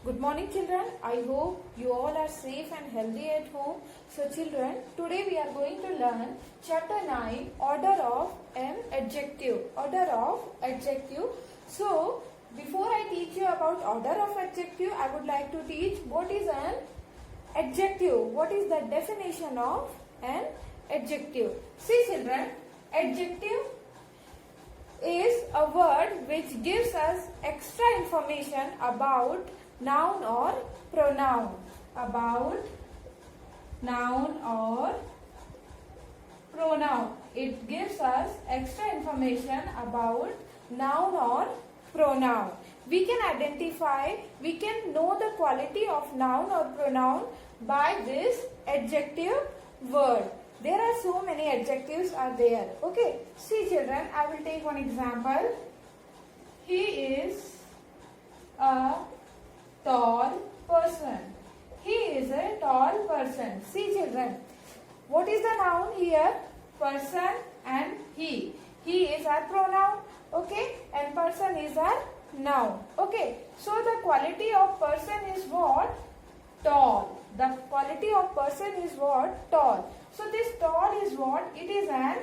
Good morning children. I hope you all are safe and healthy at home. So children, today we are going to learn chapter 9, order of an adjective. Order of adjective. So before I teach you about order of adjective, I would like to teach what is an adjective. What is the definition of an adjective? See children, adjective is a word which gives us extra information about noun or pronoun. About noun or pronoun. It gives us extra information about noun or pronoun. We can identify, we can know the quality of noun or pronoun by this adjective word. There are so many adjectives are there. Okay. See children, I will take one example. He is a tall person. He is a tall person. See children, what is the noun here? Person and he. He is our pronoun. Okay. And person is our noun. Okay. So the quality of person is what? Tall. The quality of person is what? Tall. So this tall is what? It is an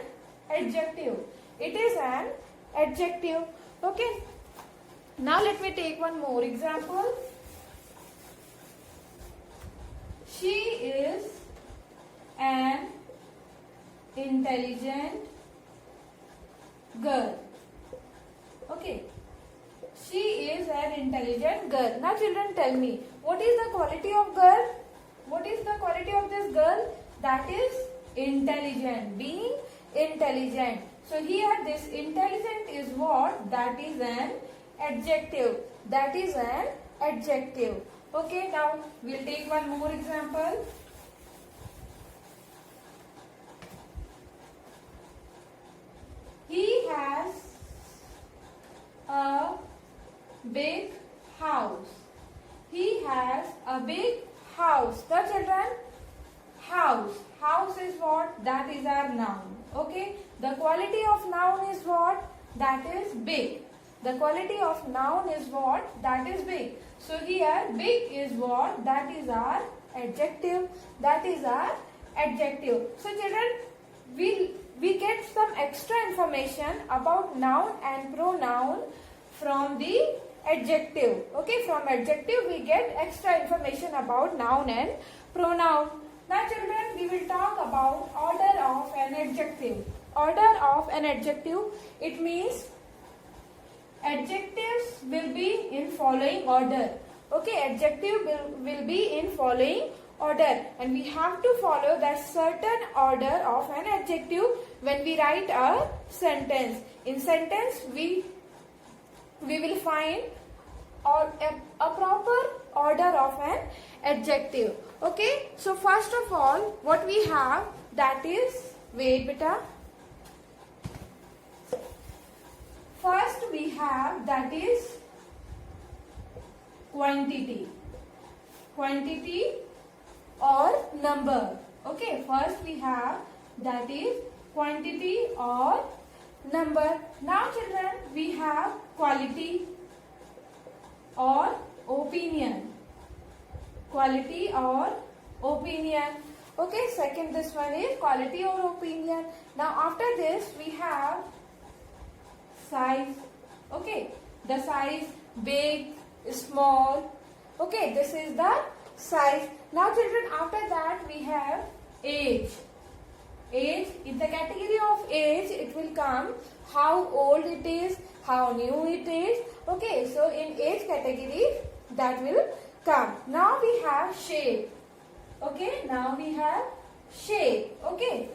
adjective. It is an adjective. Okay. Now let me take one more example. She is an intelligent girl. Okay. She is an intelligent girl. Now children, tell me, what is the quality of girl? What is the quality of this girl? That is intelligent. Being intelligent. So here this intelligent is what? That is an adjective. That is an adjective. Okay, now we'll take one more example. He has a big house. He has a big house. The children, house. House is what? That is our noun. Okay. The quality of noun is what? That is big. The quality of noun is what? That is big. So here big is what? That is our adjective. That is our adjective. So children, we get some extra information about noun and pronoun from the adjective. Okay, from adjective we get extra information about noun and pronoun. Now children, we will talk about order of an adjective. Order of an adjective, it means adjectives will be in following order. Okay, adjective will be in following order, and we have to follow that certain order of an adjective when we write a sentence. In sentence we will find a proper order of an adjective. Okay, so first of all what we have, that is, wait beta. First we have, that is, quantity. Quantity or number. Okay, first we have, that is, quantity or number. Now children, we have quality or opinion. Quality or opinion. Okay, second this one is quality or opinion. Now after this we have size. Okay, the size, big, small. Okay, this is the size. Now children, after that we have age. Age, in the category of age it will come how old it is, how new it is. Okay, so in age category that will come. Now we have shape. Okay, now we have shape. Okay,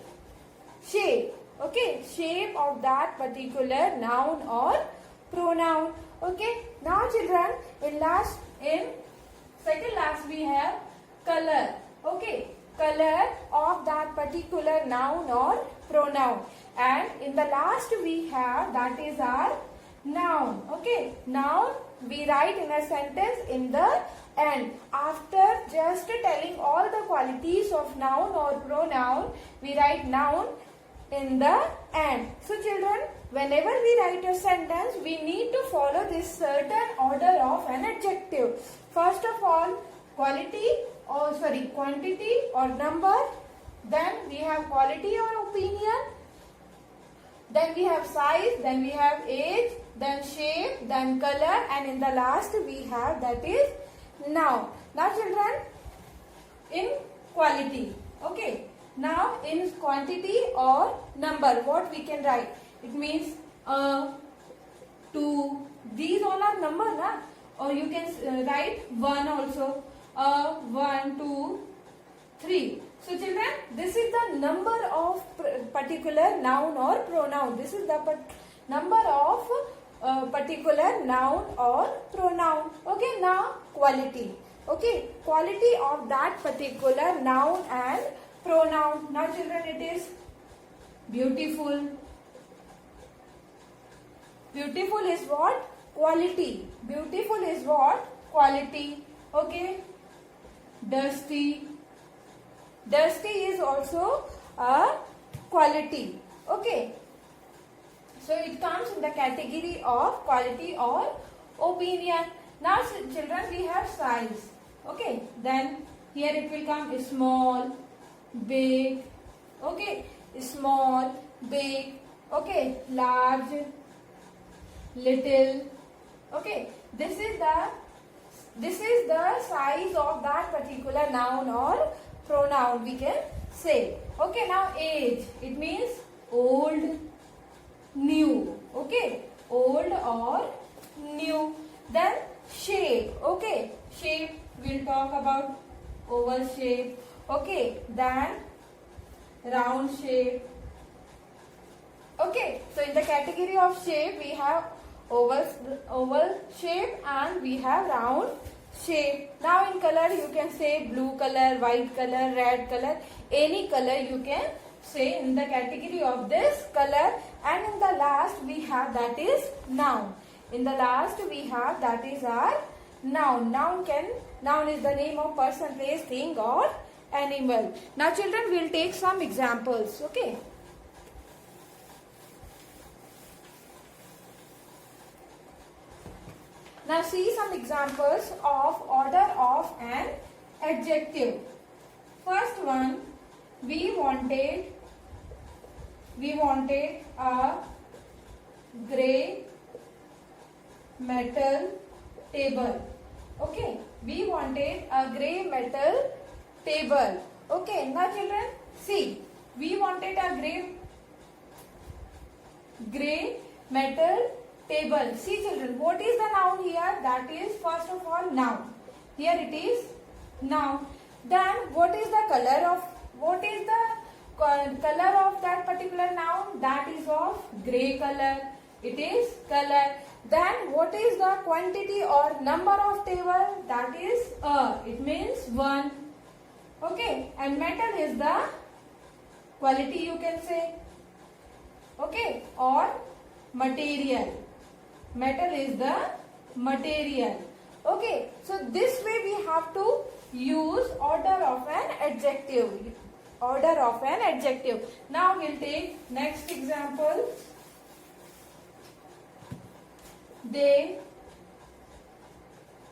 shape. Okay, shape of that particular noun or pronoun. Okay, now children, in second last we have color. Okay, color of that particular noun or pronoun. And in the last we have, that is our noun. Okay, noun we write in a sentence in the end. After just telling all the qualities of noun or pronoun, we write noun in the end. So children, whenever we write a sentence, we need to follow this certain order of an adjective. First of all, quantity or number. Then we have quality or opinion. Then we have size. Then we have age. Then shape. Then color. And in the last we have that is noun. Now children, in quality. Okay. Now in quantity or number, what we can write? It means 2. These all are number, na? Or you can write 1 also. 1, 2, 3. So children, this is the number of particular noun or pronoun. This is the number of particular noun or pronoun. Okay, now quality. Okay, quality of that particular noun and pronoun. Now children, it is beautiful. Beautiful is what? Quality. Beautiful is what? Quality. Okay. Dusty. Dusty is also a quality. Okay. So it comes in the category of quality or opinion. Now children, we have size. Okay. Then here it will come small, big. Okay. Small, big. Okay. Large, little. Okay. This is the size of that particular noun or pronoun, we can say. Okay, now age. It means old, new. Okay, old or new. Then shape. Okay, shape, we'll talk about oval shape. Okay, then round shape. Okay, so in the category of shape, we have oval shape and we have round shape. Now in color, you can say blue color, white color, red color, any color you can say in the category of this color. And in the last we have that is noun. In the last we have that is our noun. Noun is the name of person, place, thing or animal. Now children, we'll take some examples. Okay. Now see some examples of order of an adjective. First one, we wanted a grey metal table. Okay, we wanted a grey metal table. Okay, now children, see, we wanted a grey metal table. See children, what is the noun here? That is first of all noun. Here it is noun. Then what is the color of that particular noun? That is of grey color. It is color. Then what is the quantity or number of table? That is it means 1. Okay, and metal is the quality, you can say. Okay, or material. Metal is the material. Okay, so this way we have to use order of an adjective. Order of an adjective. Now we'll take next example. They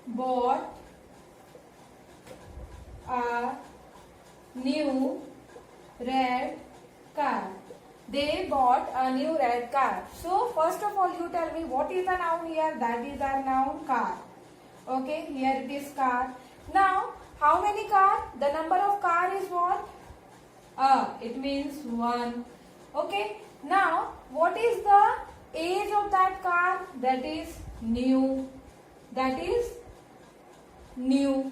bought a new red car. They bought a new red car. So first of all, you tell me what is the noun here? That is our noun car. Okay, here it is car. Now, how many car? The number of car is what? It means 1. Okay, now what is the age of that car? That is new. That is new.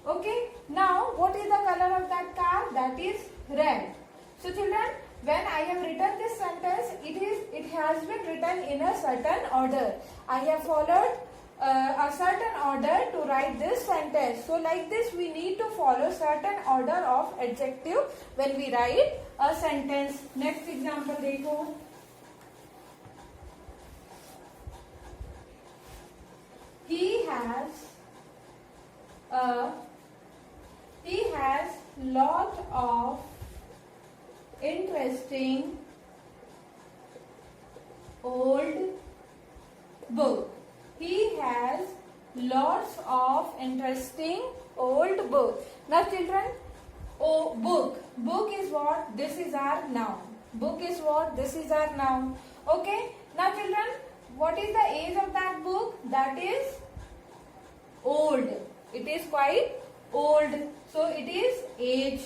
Okay, now what is the color of that car? That is red. So children, when I have written this sentence, it has been written in a certain order. I have followed a certain order to write this sentence. So like this, we need to follow certain order of adjective when we write a sentence. Next example, देखो. He has lot of interesting old book. He has lots of interesting old book. Now children, oh, book is what? This is our noun. Book is what? This is our noun. Okay. Now children, what is the age of that book? That is old. It is quite old. So it is age.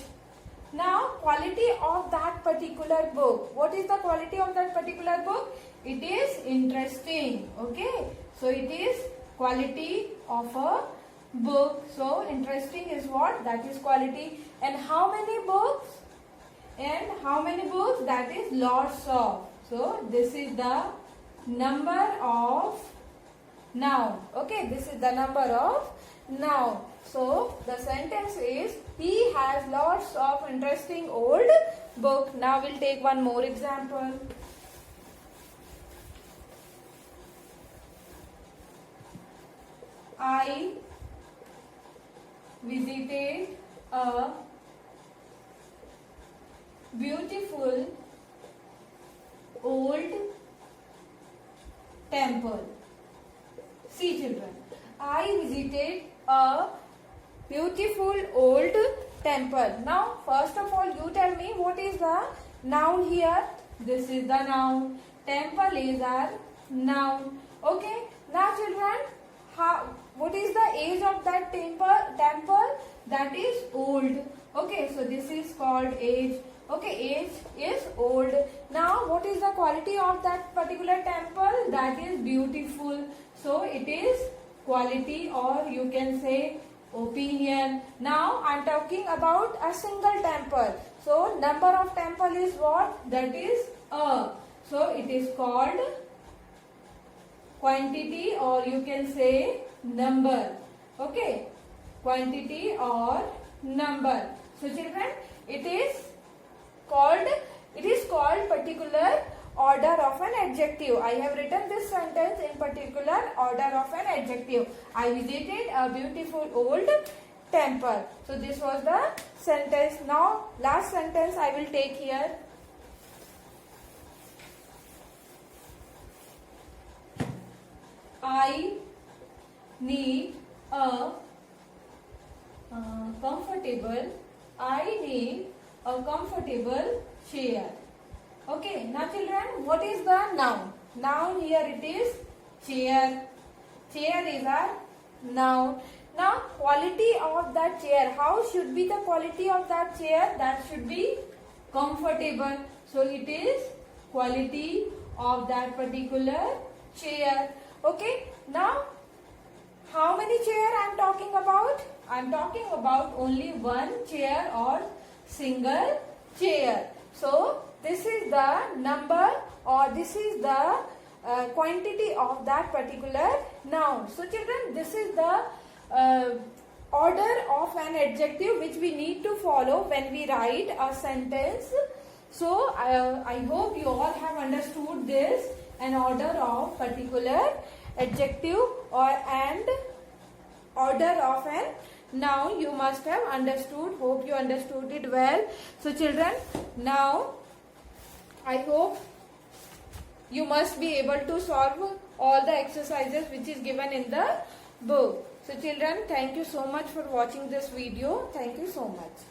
Now quality of that particular book. What is the quality of that particular book? It is interesting. Okay. So it is quality of a book. So interesting is what? That is quality. And how many books? And how many books? That is lots of. So this is the number of noun. Okay, this is the number of noun. So the sentence is, he has lots of interesting old book. Now we'll take one more example. I visited a beautiful old temple. See children, I visited a beautiful old temple. Now first of all you tell me what is the noun here. This is the noun. Temple is our noun. Okay. Now children, what is the age of that temple? That is old. Okay. So this is called age. Okay, age is old. Now, what is the quality of that particular temple? That is beautiful. So, it is quality, or you can say opinion. Now, I am talking about a single temple. So, number of temple is what? That is a. So, it is called quantity, or you can say number. Okay, quantity or number. So, children, it is called particular order of an adjective. I have written this sentence in particular order of an adjective. I visited a beautiful old temple. So this was the sentence. Now last sentence I will take here. I need a comfortable chair. Okay, now children, what is the noun? Noun here it is chair. Chair is our noun. Now, quality of that chair. How should be the quality of that chair? That should be comfortable. So, it is quality of that particular chair. Okay, now, how many chair I am talking about? I am talking about only one chair or single chair. So, this is the number, or this is the quantity of that particular noun. So, children, this is the order of an adjective which we need to follow when we write a sentence. So, I hope you all have understood this, an order of particular adjective and order of an noun you must have understood. Hope you understood it well. So children, now I hope you must be able to solve all the exercises which is given in the book. So children, thank you so much for watching this video. Thank you so much.